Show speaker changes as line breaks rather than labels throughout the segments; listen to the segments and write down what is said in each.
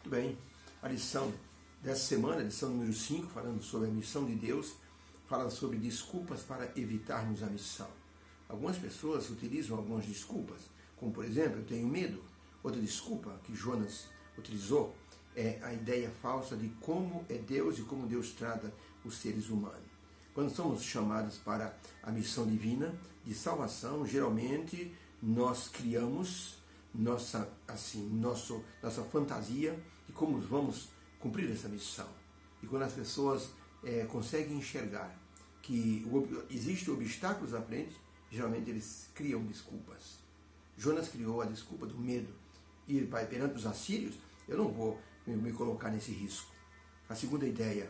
Muito bem, a lição dessa semana, a lição número 5, falando sobre a missão de Deus, fala sobre desculpas para evitarmos a missão. Algumas pessoas utilizam algumas desculpas, como por exemplo, eu tenho medo. Outra desculpa que Jonas utilizou é a ideia falsa de como é Deus e como Deus trata os seres humanos. Quando somos chamados para a missão divina de salvação, geralmente nós criamos nossa fantasia de como vamos cumprir essa missão. E quando as pessoas conseguem enxergar que existem obstáculos à frente, geralmente eles criam desculpas. Jonas criou a desculpa do medo. Ir perante os assírios, eu não vou me colocar nesse risco. A segunda ideia,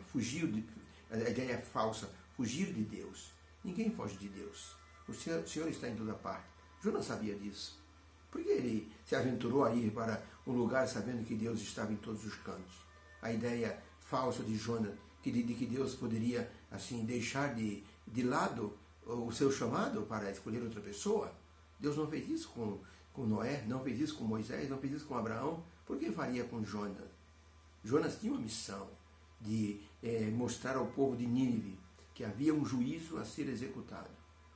a ideia falsa, fugir de Deus. Ninguém foge de Deus. O Senhor está em toda parte. Jonas sabia disso. Por que ele se aventurou a ir para um lugar sabendo que Deus estava em todos os cantos? A ideia falsa de Jonas, de que Deus poderia assim deixar de lado o seu chamado para escolher outra pessoa. Deus não fez isso com Noé, não fez isso com Moisés, não fez isso com Abraão. Por que faria com Jonas? Jonas tinha uma missão de mostrar ao povo de Nínive que havia um juízo a ser executado.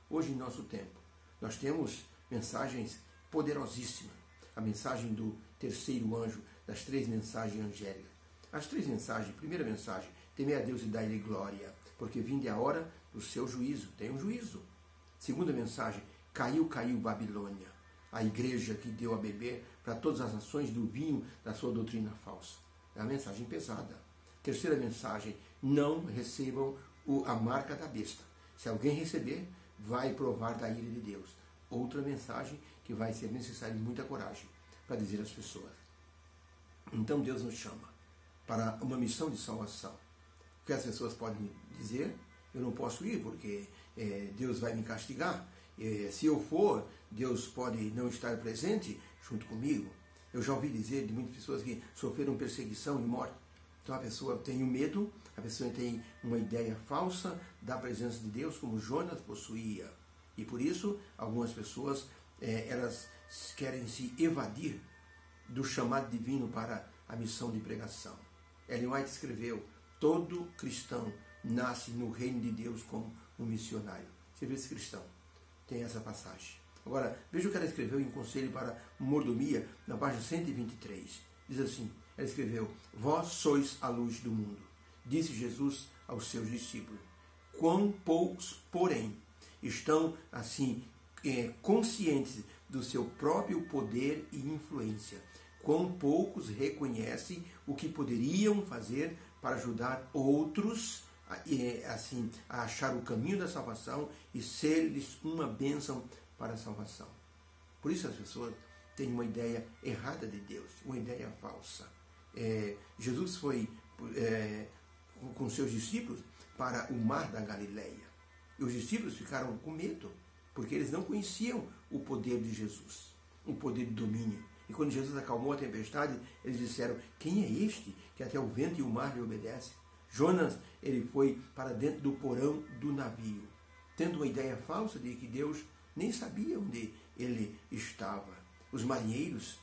Hoje, em nosso tempo, nós temos mensagens poderosíssimas. A mensagem do terceiro anjo, das 3 mensagens angélicas. As 3 mensagens, primeira mensagem, temer a Deus e dar-lhe glória, porque vinda é a hora do seu juízo. Tem um juízo. Segunda mensagem, caiu Babilônia, a igreja que deu a beber para todas as nações do vinho da sua doutrina falsa. É uma mensagem pesada. Terceira mensagem, não recebam a marca da besta. Se alguém receber, vai provar da ira de Deus. Outra mensagem que vai ser necessária muita coragem para dizer às pessoas. Então Deus nos chama para uma missão de salvação. O que as pessoas podem dizer? Eu não posso ir porque Deus vai me castigar. Se eu for, Deus pode não estar presente junto comigo. Eu já ouvi dizer de muitas pessoas que sofreram perseguição e morte. Então a pessoa tem um medo, a pessoa tem uma ideia falsa da presença de Deus, como Jonas possuía. E por isso, algumas pessoas, elas querem se evadir do chamado divino para a missão de pregação. Ellen White escreveu, todo cristão nasce no reino de Deus como um missionário. Você vê esse cristão, tem essa passagem. Agora, veja o que ela escreveu em Conselho para Mordomia, na página 123. Diz assim, ela escreveu, vós sois a luz do mundo, disse Jesus aos seus discípulos. Quão poucos, porém, estão assim conscientes do seu próprio poder e influência. Quão poucos reconhecem o que poderiam fazer para ajudar outros a achar o caminho da salvação e ser-lhes uma bênção para a salvação. Por isso as pessoas têm uma ideia errada de Deus, uma ideia falsa. Jesus foi com seus discípulos para o mar da Galileia. E os discípulos ficaram com medo, porque eles não conheciam o poder de Jesus, o poder de domínio. E quando Jesus acalmou a tempestade, eles disseram, quem é este que até o vento e o mar lhe obedecem? Jonas, ele foi para dentro do porão do navio, tendo uma ideia falsa de que Deus nem sabia onde ele estava. Os marinheiros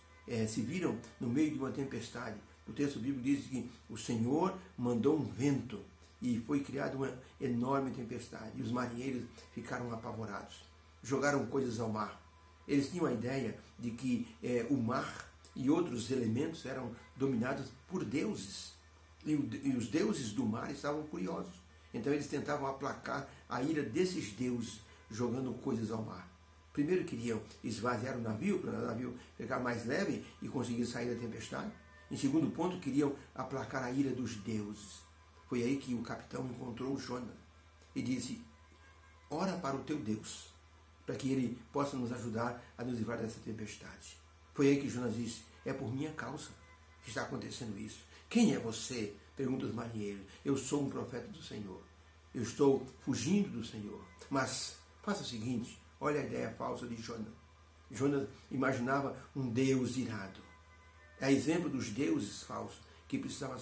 se viram no meio de uma tempestade. O texto bíblico diz que o Senhor mandou um vento e foi criada uma enorme tempestade. E os marinheiros ficaram apavorados. Jogaram coisas ao mar. Eles tinham a ideia de que o mar e outros elementos eram dominados por deuses. E os deuses do mar estavam curiosos. Então eles tentavam aplacar a ira desses deuses, jogando coisas ao mar. Primeiro queriam esvaziar o navio, para o navio ficar mais leve e conseguir sair da tempestade. Em segundo ponto, queriam aplacar a ira dos deuses. Foi aí que o capitão encontrou Jonas e disse, ora para o teu Deus, para que ele possa nos ajudar a nos livrar dessa tempestade. Foi aí que Jonas disse, é por minha causa que está acontecendo isso. Quem é você? Pergunta os marinheiros. Eu sou um profeta do Senhor. Eu estou fugindo do Senhor. Mas faça o seguinte, olha a ideia falsa de Jonas. Jonas imaginava um Deus irado. É exemplo dos deuses falsos que precisavam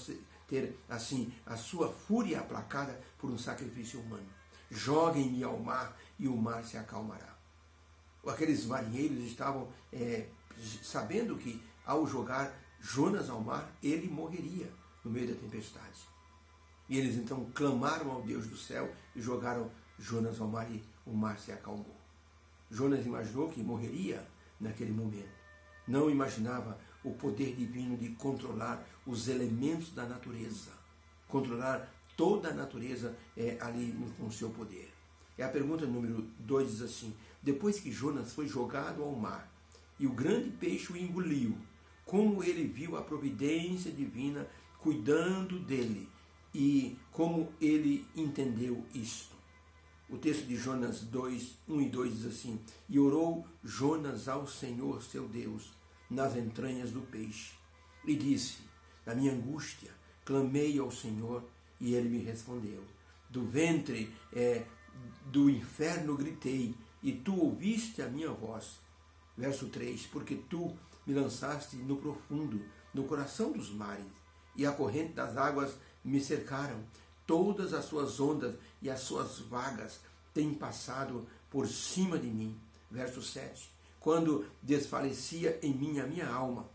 ter assim a sua fúria aplacada por um sacrifício humano. Joguem-me ao mar e o mar se acalmará. Aqueles marinheiros estavam sabendo que ao jogar Jonas ao mar, ele morreria no meio da tempestade. E eles então clamaram ao Deus do céu e jogaram Jonas ao mar e o mar se acalmou. Jonas imaginou que morreria naquele momento. Não imaginava o poder divino de controlar os elementos da natureza. Controlar toda a natureza ali com o seu poder. A pergunta número 2 diz assim: depois que Jonas foi jogado ao mar e o grande peixe o engoliu, como ele viu a providência divina cuidando dele e como ele entendeu isto? O texto de Jonas 2, 1 e 2 diz assim: e orou Jonas ao Senhor seu Deus nas entranhas do peixe e disse: na minha angústia clamei ao Senhor e ele me respondeu. Do ventre do inferno gritei e tu ouviste a minha voz. Verso 3: porque tu me lançaste no profundo, no coração dos mares, e a corrente das águas me cercaram. Todas as suas ondas e as suas vagas têm passado por cima de mim. Verso 7: quando desfalecia em mim a minha alma,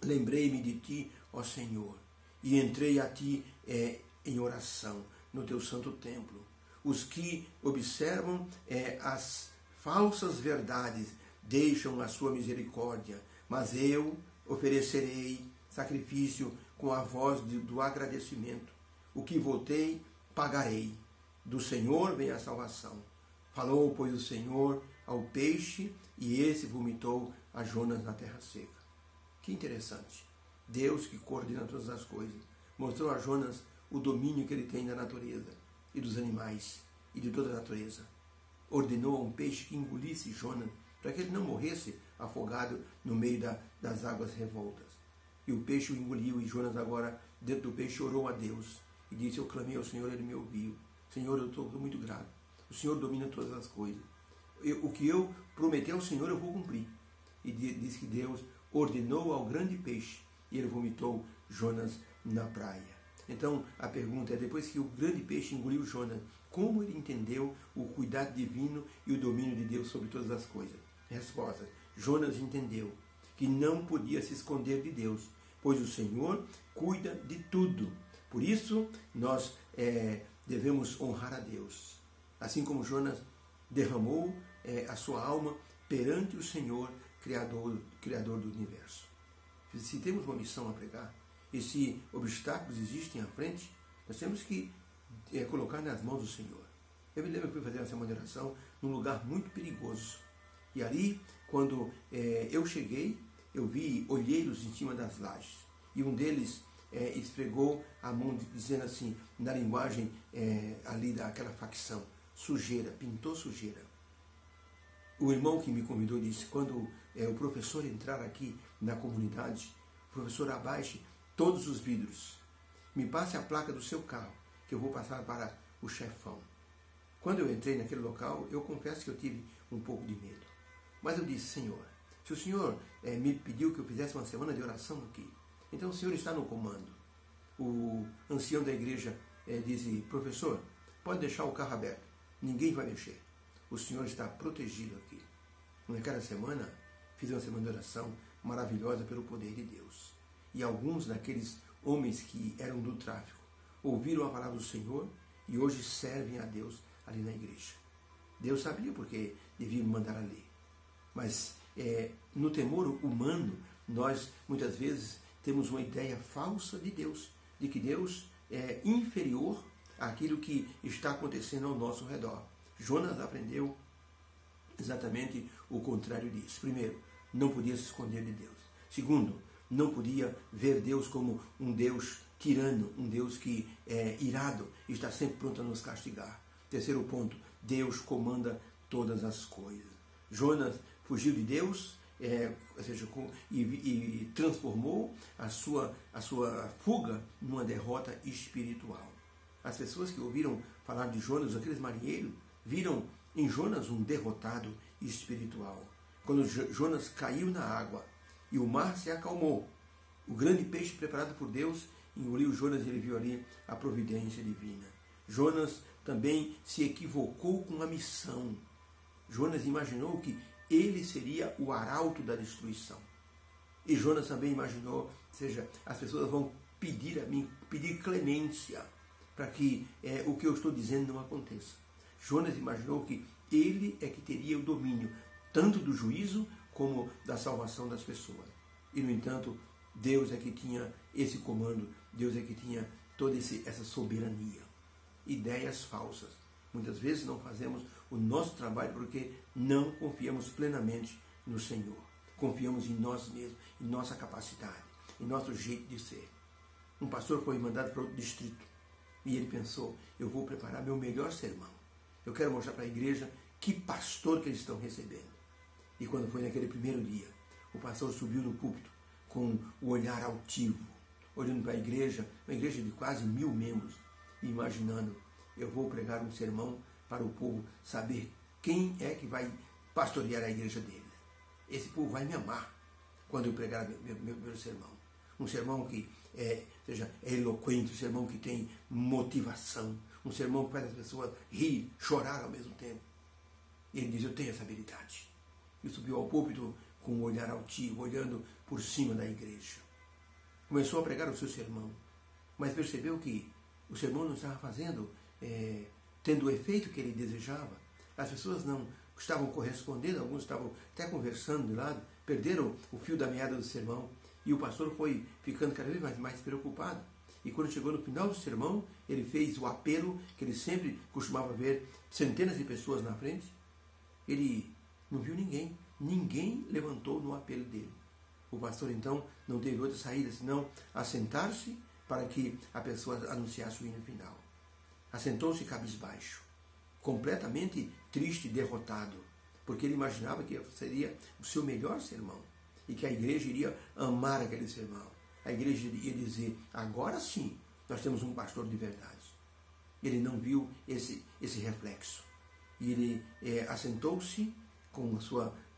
lembrei-me de ti, ó Senhor, e entrei a ti em oração no teu santo templo. Os que observam as falsas verdades deixam a sua misericórdia, mas eu oferecerei sacrifício com a voz do agradecimento. O que votei, pagarei. Do Senhor vem a salvação. Falou, pois, o Senhor ao peixe, e esse vomitou a Jonas na terra seca. Que interessante. Deus, que coordena todas as coisas, mostrou a Jonas o domínio que ele tem da natureza e dos animais e de toda a natureza. Ordenou a um peixe que engolisse Jonas, para que ele não morresse afogado no meio das águas revoltas. E o peixe o engoliu, e Jonas agora, dentro do peixe, orou a Deus e disse: eu clamei ao Senhor, ele me ouviu. Senhor, eu estou muito grato. O Senhor domina todas as coisas. O que eu prometi ao Senhor, eu vou cumprir. E diz que Deus ordenou ao grande peixe, e ele vomitou Jonas na praia. Então, a pergunta é, depois que o grande peixe engoliu Jonas, como ele entendeu o cuidado divino e o domínio de Deus sobre todas as coisas? Resposta: Jonas entendeu que não podia se esconder de Deus, pois o Senhor cuida de tudo. Por isso, nós devemos honrar a Deus. Assim como Jonas derramou a sua alma perante o Senhor, Criador do universo. Se temos uma missão a pregar, e se obstáculos existem à frente, nós temos que colocar nas mãos do Senhor. Eu me lembro que fui fazer uma semana de oração num lugar muito perigoso. E ali, quando eu cheguei, eu vi olheiros em cima das lajes. E um deles esfregou a mão dizendo assim, na linguagem ali daquela facção: sujeira, pintou sujeira. O irmão que me convidou disse: quando o professor entrar aqui na comunidade, o professor abaixe todos os vidros, me passe a placa do seu carro, que eu vou passar para o chefão. Quando eu entrei naquele local, eu confesso que eu tive um pouco de medo. Mas eu disse: Senhor, se o Senhor me pediu que eu fizesse uma semana de oração aqui, então o Senhor está no comando. O ancião da igreja disse: professor, pode deixar o carro aberto, ninguém vai mexer. O Senhor está protegido aqui. Naquela semana, fiz uma semana de oração maravilhosa pelo poder de Deus. E alguns daqueles homens que eram do tráfico ouviram a palavra do Senhor e hoje servem a Deus ali na igreja. Deus sabia porque devia me mandar a lei. Mas no temor humano, nós muitas vezes temos uma ideia falsa de Deus, de que Deus é inferior àquilo que está acontecendo ao nosso redor. Jonas aprendeu exatamente o contrário disso. Primeiro, não podia se esconder de Deus. Segundo, não podia ver Deus como um Deus tirano, um Deus que é irado e está sempre pronto a nos castigar. Terceiro ponto, Deus comanda todas as coisas. Jonas fugiu de Deus, ou seja, e transformou a sua fuga numa derrota espiritual. As pessoas que ouviram falar de Jonas, aqueles marinheiros, viram em Jonas um derrotado espiritual. Quando Jonas caiu na água e o mar se acalmou, o grande peixe preparado por Deus engoliu Jonas e ele viu ali a providência divina. Jonas também se equivocou com a missão. Jonas imaginou que ele seria o arauto da destruição. E Jonas também imaginou, ou seja, as pessoas vão pedir a mim, pedir clemência para que o que eu estou dizendo não aconteça. Jonas imaginou que ele é que teria o domínio tanto do juízo como da salvação das pessoas. E, no entanto, Deus é que tinha esse comando, Deus é que tinha toda essa soberania. Ideias falsas. Muitas vezes não fazemos o nosso trabalho porque não confiamos plenamente no Senhor. Confiamos em nós mesmos, em nossa capacidade, em nosso jeito de ser. Um pastor foi mandado para outro distrito e ele pensou, eu vou preparar meu melhor sermão. Eu quero mostrar para a igreja que pastor que eles estão recebendo. E quando foi naquele primeiro dia, o pastor subiu no púlpito com o olhar altivo, olhando para a igreja, uma igreja de quase 1000 membros, e imaginando, eu vou pregar um sermão para o povo saber quem é que vai pastorear a igreja dele. Esse povo vai me amar quando eu pregar meu sermão. Um sermão que é eloquente, um sermão que tem motivação, um sermão que faz as pessoas rir, chorar ao mesmo tempo. E ele diz, eu tenho essa habilidade. E subiu ao púlpito com um olhar altivo, olhando por cima da igreja. Começou a pregar o seu sermão, mas percebeu que o sermão não estava tendo o efeito que ele desejava. As pessoas não estavam correspondendo, alguns estavam até conversando de lado, perderam o fio da meada do sermão, e o pastor foi ficando cada vez mais preocupado. E quando chegou no final do sermão, ele fez o apelo que ele sempre costumava ver centenas de pessoas na frente. Ele não viu ninguém, ninguém levantou no apelo dele. O pastor então não teve outra saída senão assentar-se para que a pessoa anunciasse o hino final. Assentou-se cabisbaixo, completamente triste e derrotado, porque ele imaginava que seria o seu melhor sermão e que a igreja iria amar aquele sermão. A igreja ia dizer, agora sim, nós temos um pastor de verdade. Ele não viu esse reflexo. E ele assentou-se com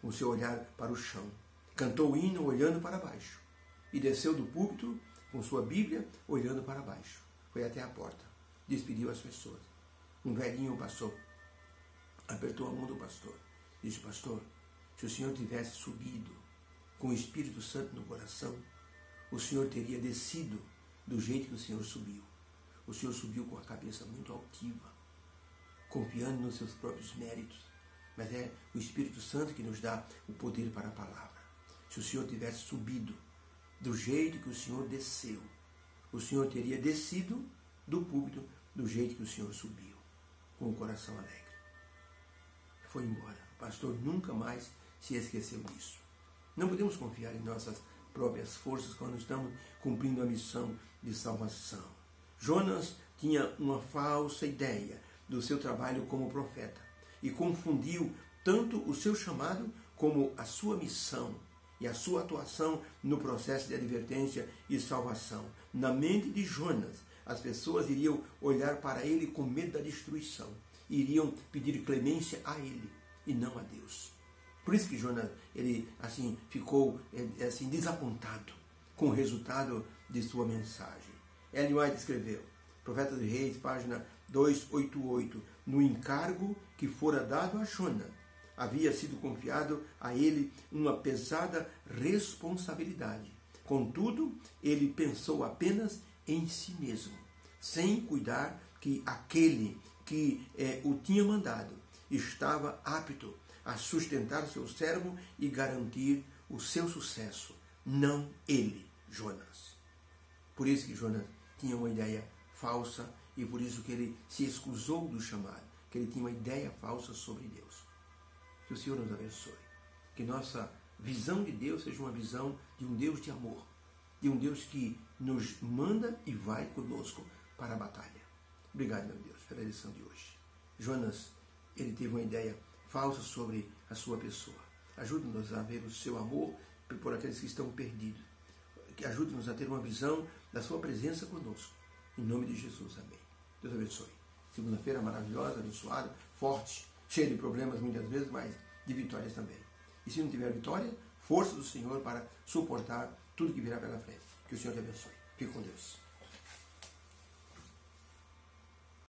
o seu olhar para o chão. Cantou o hino olhando para baixo. E desceu do púlpito com sua Bíblia olhando para baixo. Foi até a porta. Despediu as pessoas. Um velhinho passou. Apertou a mão do pastor. Disse, pastor, se o senhor tivesse subido com o Espírito Santo no coração, o senhor teria descido do jeito que o senhor subiu. O senhor subiu com a cabeça muito altiva, confiando nos seus próprios méritos. Mas é o Espírito Santo que nos dá o poder para a palavra. Se o senhor tivesse subido do jeito que o senhor desceu, o senhor teria descido do púlpito do jeito que o senhor subiu, com o coração alegre. Foi embora. O pastor nunca mais se esqueceu disso. Não podemos confiar em nossas próprias forças quando estamos cumprindo a missão de salvação. Jonas tinha uma falsa ideia do seu trabalho como profeta e confundiu tanto o seu chamado como a sua missão e a sua atuação no processo de advertência e salvação. Na mente de Jonas, as pessoas iriam olhar para ele com medo da destruição e iriam pedir clemência a ele e não a Deus. Por isso que Jonas ficou desapontado com o resultado de sua mensagem. Ellen White escreveu, Profeta de Reis, página 288, no encargo que fora dado a Jonas, havia sido confiado a ele uma pesada responsabilidade. Contudo, ele pensou apenas em si mesmo, sem cuidar que aquele que o tinha mandado estava apto a sustentar seu servo e garantir o seu sucesso, não ele, Jonas. Por isso que Jonas tinha uma ideia falsa e por isso que ele se excusou do chamado, que ele tinha uma ideia falsa sobre Deus. Que o Senhor nos abençoe. Que nossa visão de Deus seja uma visão de um Deus de amor, de um Deus que nos manda e vai conosco para a batalha. Obrigado, meu Deus, pela lição de hoje. Jonas, ele teve uma ideia falsa sobre a sua pessoa. Ajude-nos a ver o seu amor por aqueles que estão perdidos. Ajude-nos a ter uma visão da sua presença conosco. Em nome de Jesus, amém. Deus abençoe. Segunda-feira maravilhosa, abençoada, forte, cheia de problemas muitas vezes, mas de vitórias também. E se não tiver vitória, força do Senhor para suportar tudo que virá pela frente. Que o Senhor te abençoe. Fique com Deus.